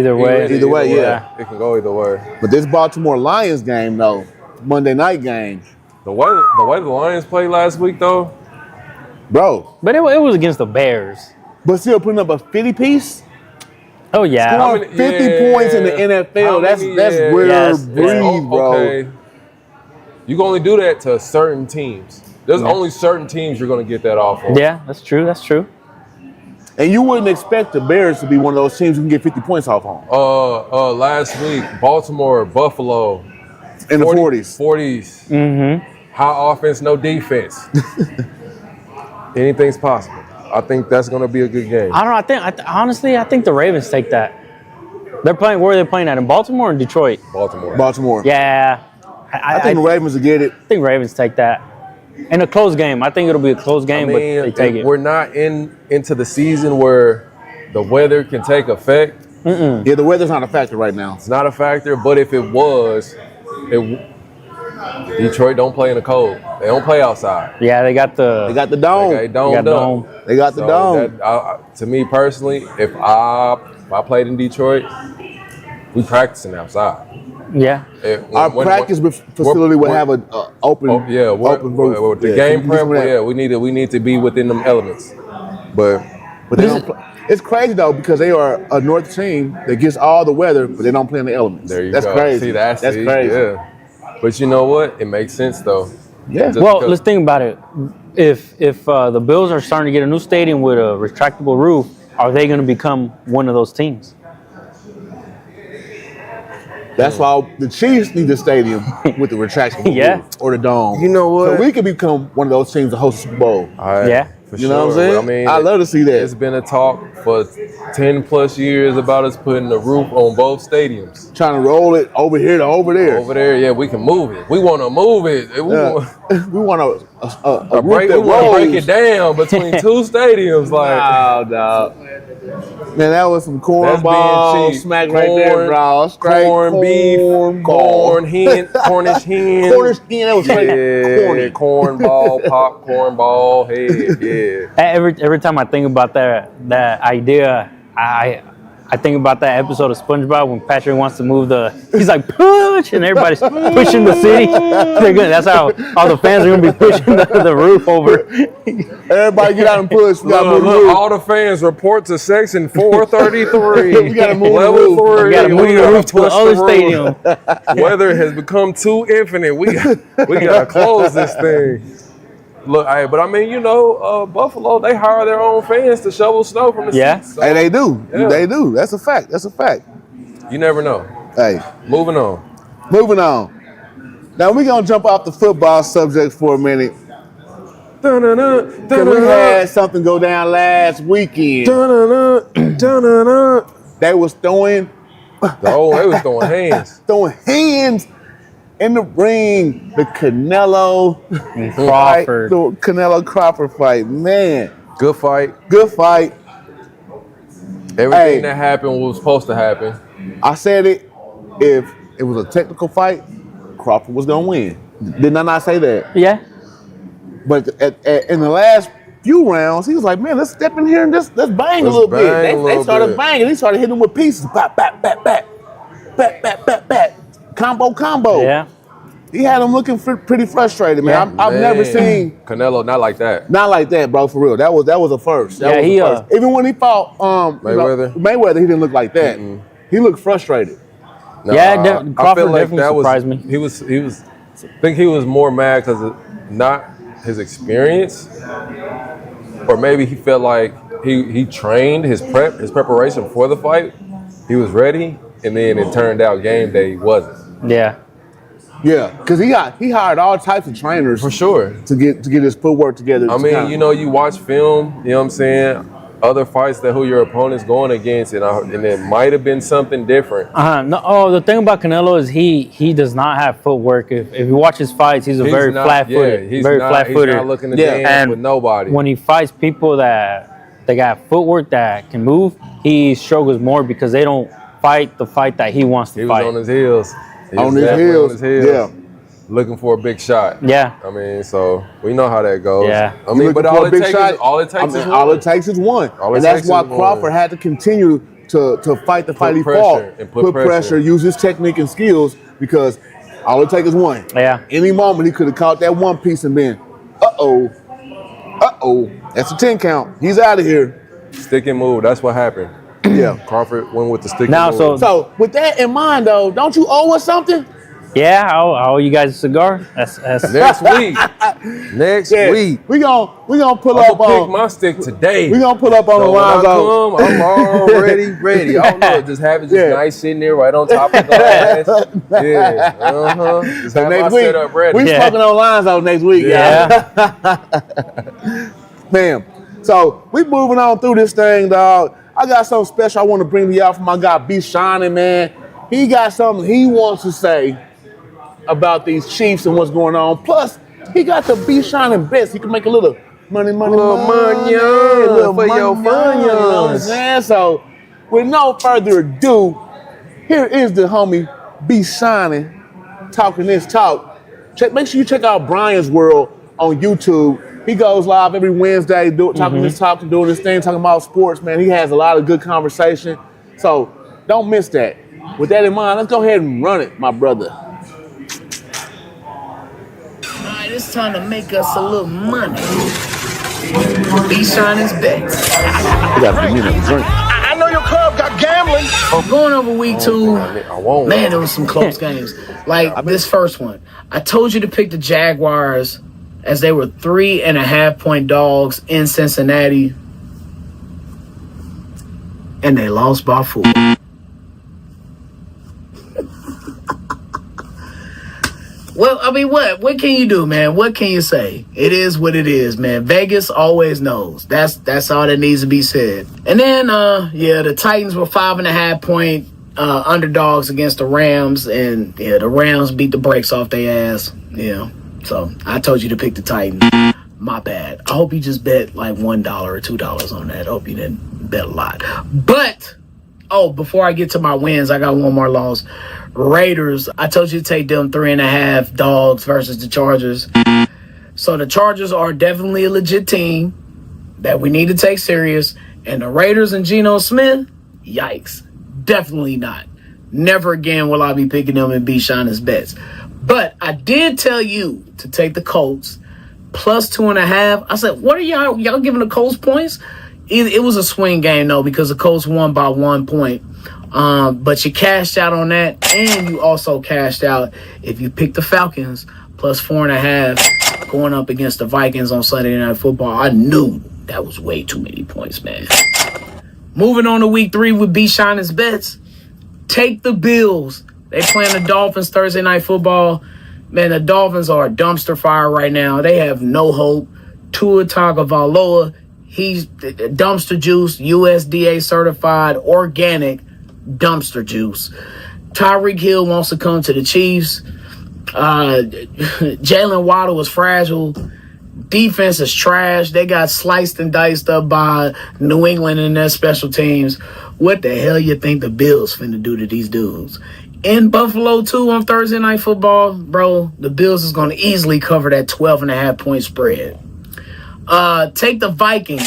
Either way. Yeah. It can go either way. But this Baltimore Lions game though, Monday night game, The way the Lions played last week though. bro. But it was against the Bears. But still putting up a 50 piece. Oh, yeah. Scoring 50 points in the NFL. That's rare Yes, breed, bro. Okay. You can only do that to certain teams. There's only certain teams you're gonna get that off of. Yeah, that's true. That's true. And you wouldn't expect the Bears to be one of those teams who can get 50 points off on. Last week, Baltimore, Buffalo, In the 40s. 40s. Mm-hmm. High offense, no defense. Anything's possible. I think that's going to be a good game. I don't know. Honestly, I think the Ravens take that. They're playing. Where are they playing at? In Baltimore or in Detroit? Baltimore. Yeah. I think the Ravens will get it. I think Ravens take that. In a close game. I think it'll be a close game, but they take it. We're not into the season where the weather can take effect. Yeah, the weather's not a factor right now. It's not a factor, but if it was, Detroit don't play in the cold. They don't play outside. Yeah, they got the dome. They got dome. They got the dome. To me personally, if I played in Detroit, we practicing outside. Yeah. Our practice facility would have an open, open roof. The game prep, we need to be within them elements. But they don't it's crazy though because they are a North team that gets all the weather, but they don't play in the elements. there you That's go. crazy. See, that's crazy. Yeah. But you know what? It makes sense though. Yeah. Well, let's think about it. If the Bills are starting to get a new stadium with a retractable roof, are they going to become one of those teams? That's why the Chiefs need the stadium with the retractable Yeah. roof or the dome. You know what? So we could become one of those teams to host the Super Bowl. I Yeah. You know what I'm saying? I mean, I love to see that. It's been a talk for 10 plus years about us putting the roof on both stadiums. Trying to roll it over here to over there. Over there, yeah, we can move it. We want to move it. We want a break. We want to break it down between two stadiums. Like, wow, dog. Man, that was some cornball smack right there, bro. Corn beef, Cornish hen. Cornish hen, that was corny. Cornball, popcorn ball, head, yeah. Every time I think about that idea, I think about that episode of SpongeBob when Patrick wants to move he's like, push, and everybody's pushing the city. That's how all the fans are going to be pushing the roof over. Everybody get out and push. We gotta move. All the fans report to section 433. We got to move level 3. We got to move the roof to the other stadium. Weather has become too infinite. We got to close this thing. Look, but I mean, Buffalo, they hire their own fans to shovel snow from the seats. So, hey, they do. Yeah. They do. That's a fact. You never know. Hey. Moving on. Now, we're going to jump off the football subject for a minute. Because we had something go down last weekend. They was throwing hands. Throwing hands in the ring. The Canelo Crawford. The Canelo Crawford fight. Man. Good fight. Everything that happened was supposed to happen. I said it. If it was a technical fight, Crawford was going to win. Did I not say that? Yeah. But in the last few rounds, he was like, man, let's step in here and let's bang a little bit. They started banging. He started hitting with pieces. Back. Combo. Yeah. He had him looking pretty frustrated, man. I've never seen Canelo not like that. Not like that, bro. For real, that was a first. That was a first. Even when he fought Mayweather, he didn't look like that. Mm-mm. He looked frustrated. Crawford I feel like definitely surprised me. He was. I think he was more mad because of not his experience, or maybe he felt like he trained his preparation for the fight. He was ready, and then it turned out game day he wasn't. Yeah, because he hired all types of trainers for sure to get his footwork together. I mean, you watch film, you know what I'm saying? Other fights that who your opponent's going against, and it might have been something different. The thing about Canelo is he does not have footwork. If you watch his fights, he's very flat-footed. He's not looking to dance with nobody. When he fights people that got footwork that can move, he struggles more because they don't fight the fight that he wants to fight. He was on his heels. On his heels. Yeah. Looking for a big shot. Yeah. I mean, so we know how that goes. Yeah. I mean, but all it takes is one. And that's why Crawford had to continue to fight the fight he fought. And put pressure. Use his technique and skills, because all it takes is one. Yeah. Any moment he could have caught that one piece and been, that's a 10 count. He's out of here. Stick and move. That's what happened. Yeah. Crawford went with the stick and move. So with that in mind, though, don't you owe us something? Yeah, I owe you guys a cigar. That's next week. Next week. We gonna pull up on. Pick my stick today. We gonna pull up on the lines. I'm already ready. I don't know. Just have it nice sitting there right on top of the glass. Just have my setup ready. We smoking on lines out next week. Yeah. Man. So we moving on through this thing, dog. I got something special I want to bring to y'all from my guy B Shining, man. He got something he wants to say about these Chiefs and what's going on. Plus, he got the B Shining bets. He can make a little money. For your fun, you know what I'm saying? So, with no further ado, here is the homie B Shining talking this talk. Make sure you check out Brian's World on YouTube. He goes live every Wednesday talking this talk and doing this thing, talking about sports, man. He has a lot of good conversation. So, don't miss that. With that in mind, let's go ahead and run it, my brother. Alright, it's time to make us a little money. B Shining's bets. You gotta give me another drink. I know your club got gambling. Going over week 2, man, there was some close games. Like this first one. I told you to pick the Jaguars as they were 3.5-point dogs in Cincinnati. And they lost by 4. Well, I mean, what can you do, man? What can you say? It is what it is, man. Vegas always knows. That's all that needs to be said. And then, the Titans were 5.5 point underdogs against the Rams, and the Rams beat the brakes off their ass. Yeah, so I told you to pick the Titans. My bad. I hope you just bet like $1 or $2 on that. I hope you didn't bet a lot. But before I get to my wins, I got one more loss. Raiders, I told you to take them 3.5 dogs versus the Chargers. So the Chargers are definitely a legit team that we need to take serious. And the Raiders and Geno Smith, yikes. Definitely not. Never again will I be picking them and be Shauna's bets. But I did tell you to take the Colts plus 2.5. I said, what are y'all giving the Colts points? It was a swing game, though, because the Colts won by 1 point. But you cashed out on that, and you also cashed out if you picked the Falcons plus 4.5 going up against the Vikings on Sunday Night Football. I knew that was way too many points, man. Moving on to week 3 with B. Shina's bets. Take the Bills. They playing the Dolphins Thursday Night Football. Man, the Dolphins are a dumpster fire right now. They have no hope. Tua Tagovailoa, he's dumpster juice, USDA certified, organic dumpster juice. Tyreek Hill wants to come to the Chiefs. Jalen Waddle is fragile. Defense is trash. They got sliced and diced up by New England in their special teams. What the hell you think the Bills finna do to these dudes? In Buffalo, too, on Thursday Night Football, bro, the Bills is going to easily cover that 12.5 point spread. Take the Vikings.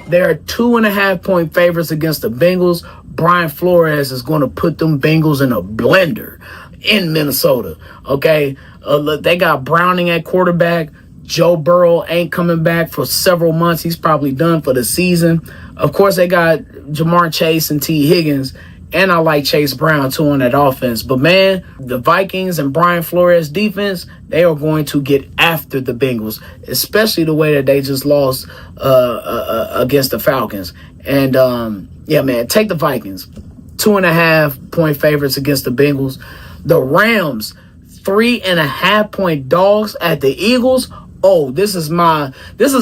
They're 2.5 point favorites against the Bengals. Brian Flores is going to put them Bengals in a blender in Minnesota. Okay, look, they got Browning at quarterback. Joe Burrow ain't coming back for several months. He's probably done for the season. Of course, they got Jamar Chase and T. Higgins. And I like Chase Brown, too, on that offense. But, man, the Vikings and Brian Flores defense, they are going to get after the Bengals, especially the way that they just lost against the Falcons. And, man, take the Vikings. 2.5 point favorites against the Bengals. The Rams, 3.5 point dogs at the Eagles. Oh, this is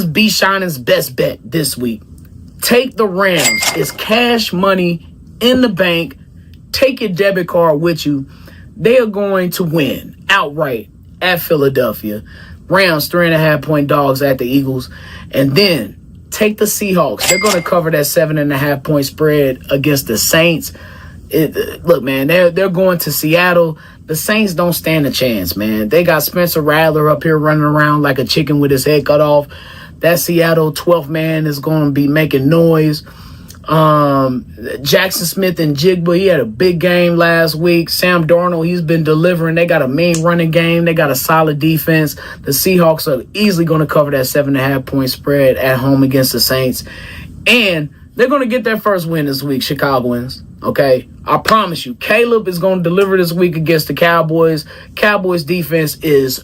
B. Shining's best bet this week. Take the Rams. It's cash money in the bank. Take your debit card with you. They are going to win outright at Philadelphia. Rams 3.5 point dogs at the Eagles. And then take the Seahawks. They're going to cover that 7.5 point spread against the Saints. Look, man, they're going to Seattle. The Saints don't stand a chance, man. They got Spencer Rattler up here running around like a chicken with his head cut off. That Seattle 12th man is going to be making noise. Jackson Smith and Jigba, he had a big game last week. Sam Darnold, he's been delivering. They got a mean running game. They got a solid defense. The Seahawks are easily going to cover that 7.5 point spread at home against the Saints. And they're going to get their first win this week, Chicagoans. Okay? I promise you, Caleb is going to deliver this week against the Cowboys. Cowboys defense is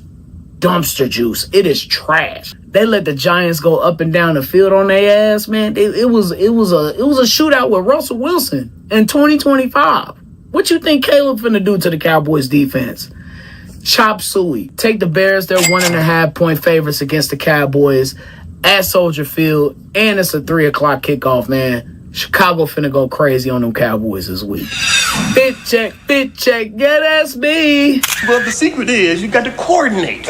dumpster juice. It is trash. They let the Giants go up and down the field on their ass, man. It was a shootout with Russell Wilson in 2025. What you think Caleb finna do to the Cowboys defense? Chop suey. Take the Bears. They're 1.5 point favorites against the Cowboys at Soldier Field, and it's a 3:00 kickoff, man. Chicago finna go crazy on them Cowboys this week. Fit check, yeah, that's me. Well, the secret is you got to coordinate.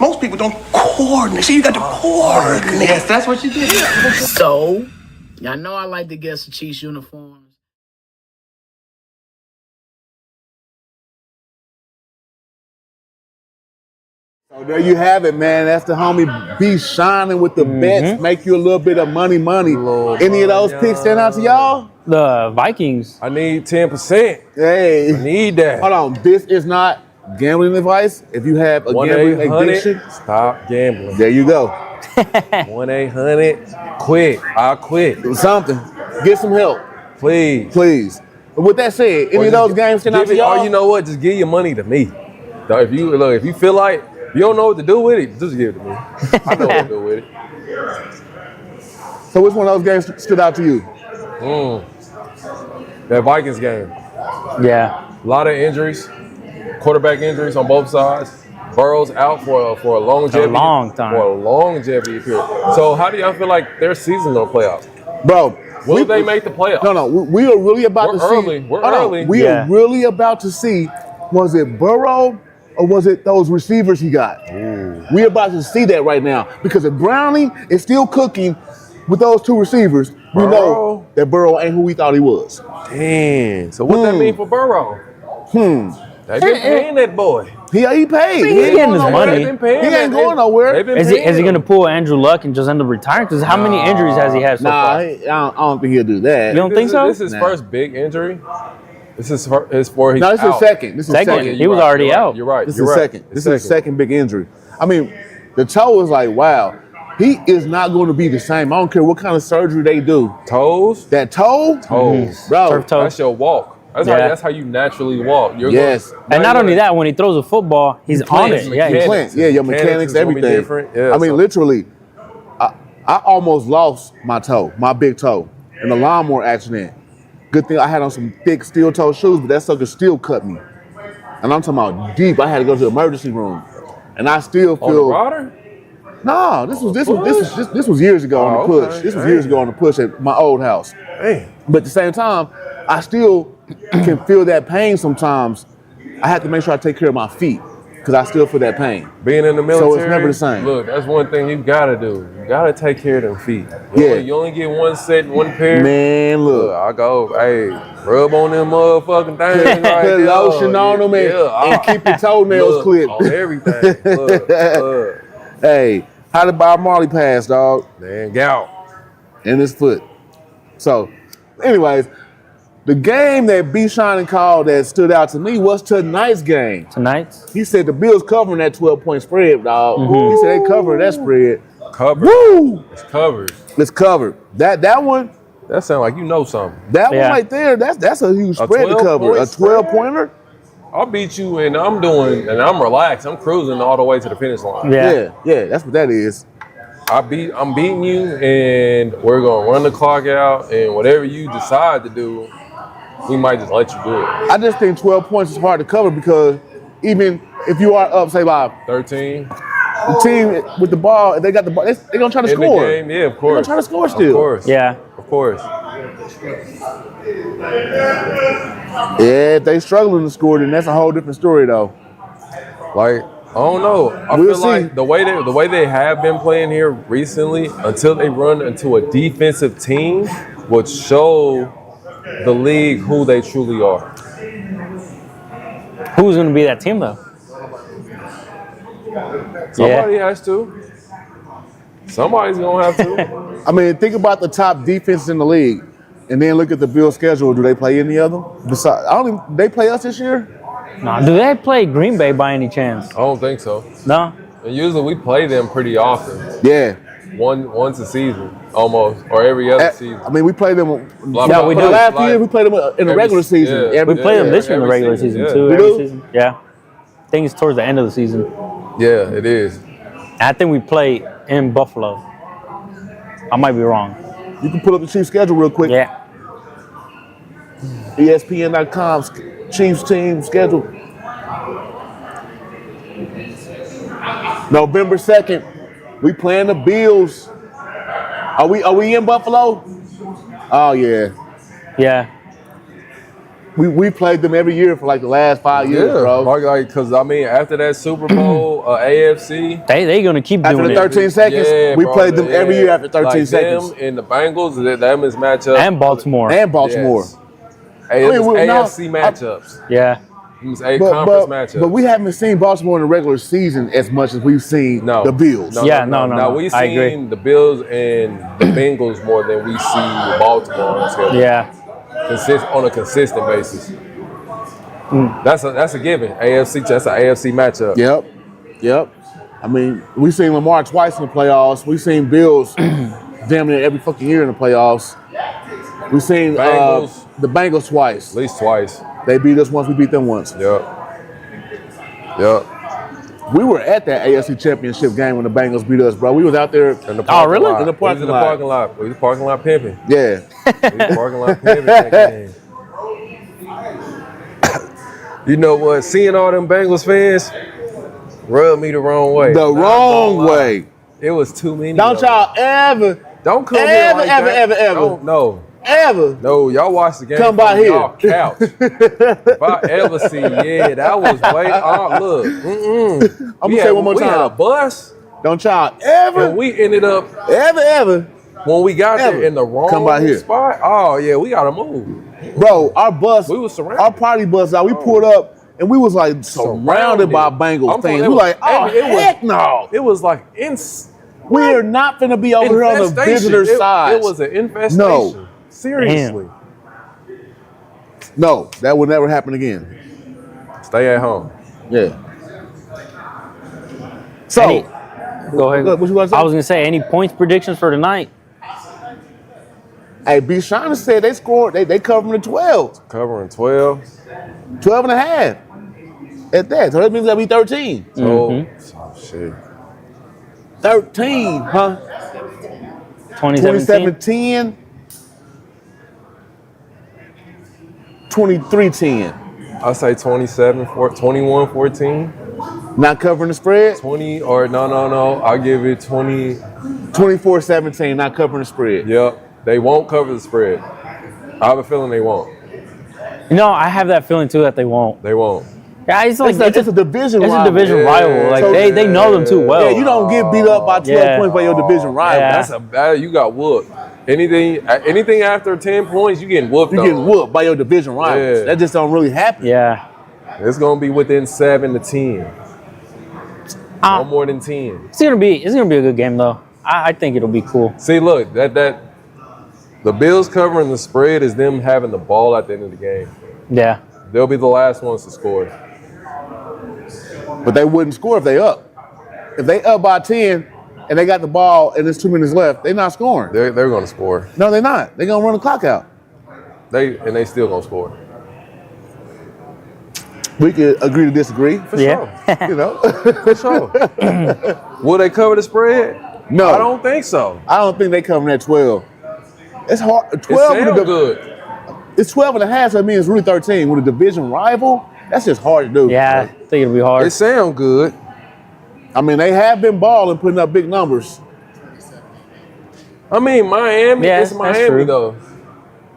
Most people don't coordinate. So you got to coordinate. Yes, that's what you did. So, y'all know I like to get some Chiefs uniforms. So there you have it, man. That's the homie B Shining with the bets. Make you a little bit of money. Any of those picks stand out to y'all? The Vikings. I need 10%. Hey. I need that. Hold on. This is not gambling advice. If you have a gambling addiction, stop gambling. There you go. 1-800-QUIT. I'll quit. Something. Get some help. Please. But with that said, any of those games stand out to y'all? Or you know what? Just give your money to me. So if you feel like you don't know what to do with it, just give it to me. I know what to do with it. So which one of those games stood out to you? That Vikings game. Yeah. A lot of injuries, quarterback injuries on both sides. Burrow's out for a longevity. A long time. For a longevity period. So how do y'all feel like their season gonna play out? Bro, Will they make the playoffs? No, we are really about to see. We're early. We are really about to see. Was it Burrow or was it those receivers he got? We're about to see that right now because if Browning is still cooking with those two receivers, we know that Burrow ain't who we thought he was. Dang. So what that mean for Burrow? They've been paying that boy. He paid. He's getting his money. He ain't going nowhere. Is he going to pull Andrew Luck and just end up retiring? Because how many injuries has he had so far? I don't think he'll do that. You don't think so? This is his first big injury. This is for he's No, this is out. second. This is second. He was already out. You're right. This is second. This is his second big injury. I mean, the toe is like, wow. He is not going to be the same. I don't care what kind of surgery they do. Toes? That toe? Toes. Bro. Turf toe. That's your walk. That's how you naturally walk. And not only that, when he throws a football, he's on it. Yeah, your mechanics, everything. Yeah, I mean, literally, I almost lost my toe, my big toe, in a lawnmower accident. Good thing I had on some thick steel toe shoes, but that sucker still cut me. And I'm talking about deep. I had to go to the emergency room, and I still feel. On the water? No, this was years ago on the push. This was years ago on the push at my old house. But at the same time, I still can feel that pain sometimes. I have to make sure I take care of my feet because I still feel that pain. Being in the military, so it's never the same. Look, that's one thing you gotta do. You gotta take care of them feet. You only get one set, one pair. Man, look. I go, hey, rub on them motherfucking things right Put there. lotion on them and keep your toenails clipped. On everything. Look. Hey, how did Bob Marley pass, dog? Man, gout. In his foot. So, anyways, the game that B. Shining called that stood out to me was tonight's game. Tonight's? He said the Bills covering that 12-point spread, dog. He said they covering that spread. Covered. Woo! It's covered. It's covered. That one. That sounds like you know something. That one right there, that's a huge spread to cover. A 12-pointer? I'll beat you and I'm relaxed. I'm cruising all the way to the finish line. Yeah, that's what that is. I'm beating you and we're gonna run the clock out and whatever you decide to do, we might just let you do it. I just think 12 points is hard to cover because even if you are up, say by 13, the team with the ball, if they got the ball, they're gonna try to in score. The game, yeah, of course. They're gonna try to score still. Of course. Yeah. Of course. Yeah, if they struggling to score, then that's a whole different story though. Like, I don't know. I feel like the way they have been playing here recently, until they run into a defensive team, would show the league who they truly are. Who's going to be that team, though? Somebody has to. Somebody's going to have to. I mean, think about the top defense in the league, and then look at the Bills' schedule. Do they play any of them? Besides, they play us this year? No. Do they play Green Bay by any chance? I don't think so. No? And usually we play them pretty often. Yeah. Once a season, almost, or every other season. I mean, we play them. Yeah, we do. Last year, we played them in the regular season. Yeah, we play them this year in the regular season, too. Every season. Yeah. I think it's towards the end of the season. Yeah, it is. I think we play in Buffalo. I might be wrong. You can pull up the Chiefs schedule real quick. Yeah. ESPN.com Chiefs team schedule. November 2nd, we playing the Bills. Are we in Buffalo? Oh yeah. Yeah. We played them every year for like the last 5 years, bro. Like, cause I mean, after that Super Bowl, AFC, they gonna keep doing it. After the 13 seconds, we played them every year after 13 seconds. Them and the Bengals, them is matchups. And Baltimore. Yes. AFC matchups. Yeah. It was a conference matchup. But we haven't seen Baltimore in the regular season as much as we've seen the Bills. No. We've seen the Bills and the Bengals more than we see Baltimore on the schedule. Yeah. On a consistent basis. That's a given. That's an AFC matchup. Yep. I mean, we've seen Lamar twice in the playoffs. We've seen Bills damn near every fucking year in the playoffs. We've seen the Bengals twice. At least twice. They beat us once, we beat them once. Yep. We were at that AFC Championship game when the Bengals beat us, bro. We was out there in the parking lot. In the parking lot. We was parking lot pimping. Yeah. We was parking lot pimping that game. You know what? Seeing all them Bengals fans, rubbed me the wrong way. The wrong way. It was too many. Don't y'all ever, don't come here like ever, that. ever. Don't, no. Ever. No, y'all watch the game. Come by here. Y'all couch. If I ever see, that was way off. Look. I'm going to say one more time. We had a bus. Don't y'all ever. And we ended up. Ever. When we got there in the wrong Come by here. spot. Oh, yeah, we got to move. Bro, our bus. We was surrounded. Our party bus out. We pulled up. And we was like surrounded by Bengals fans. We like, heck no. It was like, we're not going to be over here on the visitor side. It was an infestation. No. Seriously. No, that will never happen again. Stay at home. Yeah. So, go ahead. What you want to say? I was going to say, any points predictions for tonight? Hey, B. Shauna said they scored. They covering the 12. Covering 12. 12 and a half. At that. So that means that'll be 13. Oh, shit. 13, huh? 2017. 23-10. I say 21-14. Not covering the spread? 20 or no. I'll give it 20. 24-17, not covering the spread. Yep. They won't cover the spread. I have a feeling they won't. I have that feeling too that they won't. They won't. Yeah, it's like it's a division rival. It's a division rival. Like they know them too well. Yeah, you don't get beat up by 12 points by your division rival. Yeah. That's a bad. You got whooped. Anything after 10 points, you getting whooped. You getting whooped by your division rivals. Yeah. That just don't really happen. Yeah. It's gonna be within 7 to 10. No more than 10. It's gonna be a good game though. I think it'll be cool. See, look, that the Bills covering the spread is them having the ball at the end of the game. Yeah. They'll be the last ones to score. But they wouldn't score if they up. If they up by 10 and they got the ball and there's 2 minutes left, they're not scoring. They're going to score. No, they're not. They're going to run the clock out. They still going to score. We could agree to disagree. For sure. You know? For sure. Will they cover the spread? No. I don't think so. I don't think they covering that 12. It's hard. 12 It sounds good. It's 12 and a half, so it means it's really 13. With a division rival, that's just hard to do. Yeah, I think it'll be hard. It sounds good. I mean, they have been balling, putting up big numbers. I mean, Miami, Yeah, it's Miami, true. though.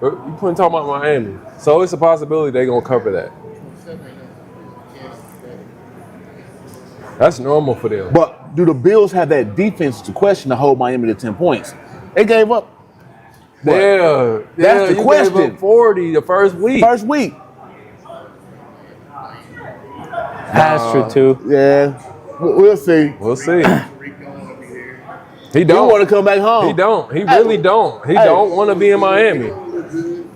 You couldn't talk about Miami. So it's a possibility they're going to cover that. That's normal for them. But do the Bills have that defense to question to hold Miami to 10 points? They gave up. What? Yeah. That's the you question. gave up 40 the first week. First week. That's true too. Yeah. We'll see. We'll see. He He don't want to come back home. He don't. He really don't. He don't want to be in Miami.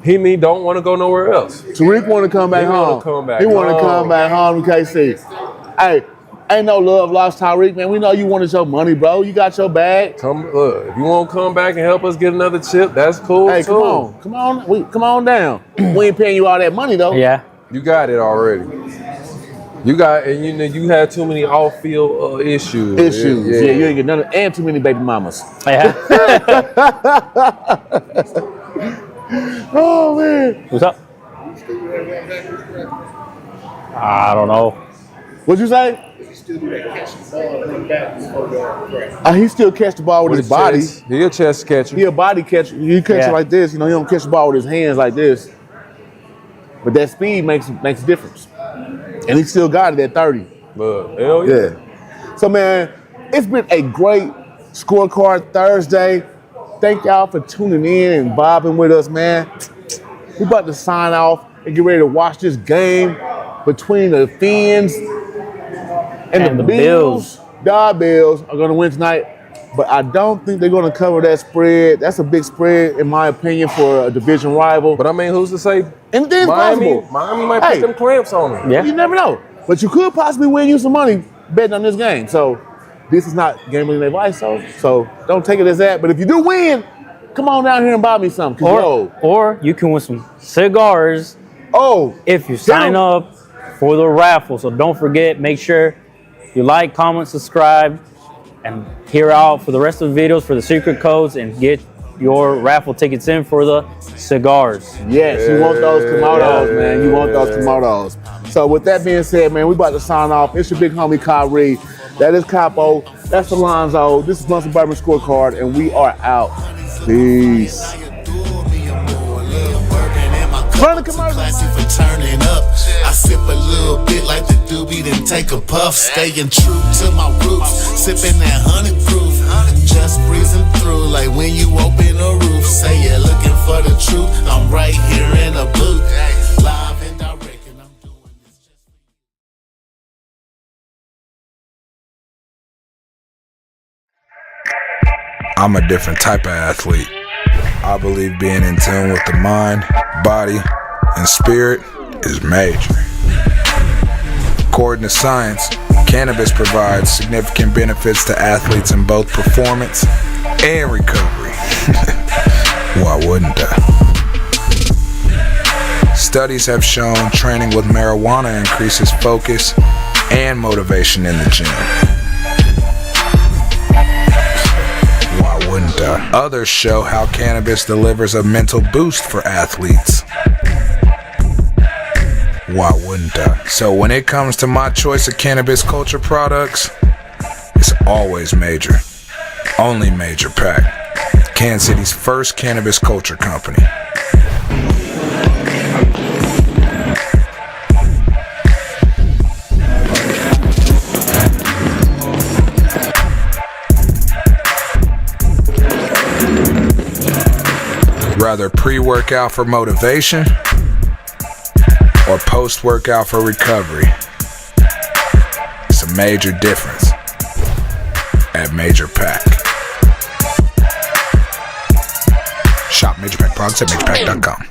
He don't want to go nowhere else. Tariq want to come back He home. wanna come back He want to home. come back home to KC. Hey, ain't no love lost, Tyreek, man. We know you wanted your money, bro. You got your bag. Look, if you want to come back and help us get another chip, that's cool Hey, too. come on down. We ain't paying you all that money though. Yeah. You got it already. You got, and you had too many off-field issues. Yeah, you ain't get none, and too many baby mamas. Yeah. Oh man, What's up? I don't know. what'd you say? He still catch the ball with his body. He a chest catcher. He a body catcher. He catch it like this. You know, he don't catch the ball with his hands like this. But that speed makes a difference. And he still got it at 30. Hell yeah. So, man, it's been a great Scorecard Thursday. Thank y'all for tuning in and vibing with us, man. We about to sign off and get ready to watch this game between the Fins and the Bills. The Bills are going to win tonight, but I don't think they're going to cover that spread. That's a big spread, in my opinion, for a division rival. But I mean, who's to say Anything's possible. Miami might put them clamps on them. Yeah. You never know. But you could possibly win you some money betting on this game. So this is not gambling advice, so don't take it as that. But if you do win, come on down here and buy me something. Or you can win some cigars if you sign up for the raffle. So don't forget, make sure you like, comment, subscribe, and hear out for the rest of the videos for the secret codes and get your raffle tickets in for the cigars. Yes, you want those Komodos, man. You want those Komodos. So with that being said, man, we about to sign off. It's your big homie Kyrie. That is Capo. That's Alonzo. This is Blunts and Bourbon Scorecard, and we are out. Peace. Run the commercial. Classy for turning up. I sip a little bit like the doobie, then take a puff. Staying true to my roots. Sipping that 100 proof. Just breezing through like when you open a roof. Say you're looking for the truth. I'm right here in the booth. Live and direct, and I'm doing this just for you. I'm a different type of athlete. I believe being in tune with the mind, body, and spirit is major. According to science, cannabis provides significant benefits to athletes in both performance and recovery. Why wouldn't I? Studies have shown training with marijuana increases focus and motivation in the gym. Others show how cannabis delivers a mental boost for athletes. Why wouldn't I? So when it comes to my choice of cannabis culture products, it's always major. Only Major Pack. Kansas City's first cannabis culture company. Rather pre-workout for motivation or post-workout for recovery. It's a major difference at Major Pack. Shop Major Pack products at majorpack.com.